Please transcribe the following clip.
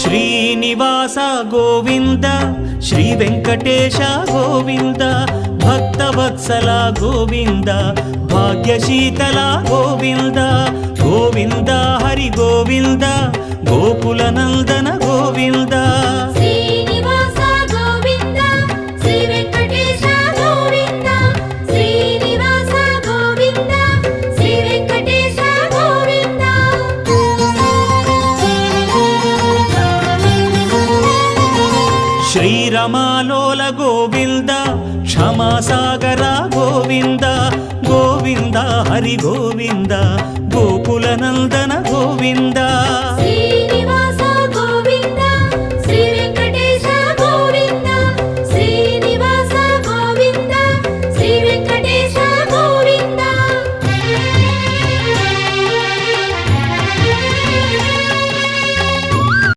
Srinivasa Govinda Shri Venkatesha Govinda Bhaktavatsala Govinda భాగ్యశీతల Govinda Govinda Hari Govinda Gokula Nandana Govinda Srinivasa Govinda Shri Venkatesha Govinda Srinivasa Govinda Shri Venkatesha Govinda శ్రీరమాలోల Govinda క్షమాసాగర Govinda Govinda Hari Govinda Gokula Nandana Govinda Shri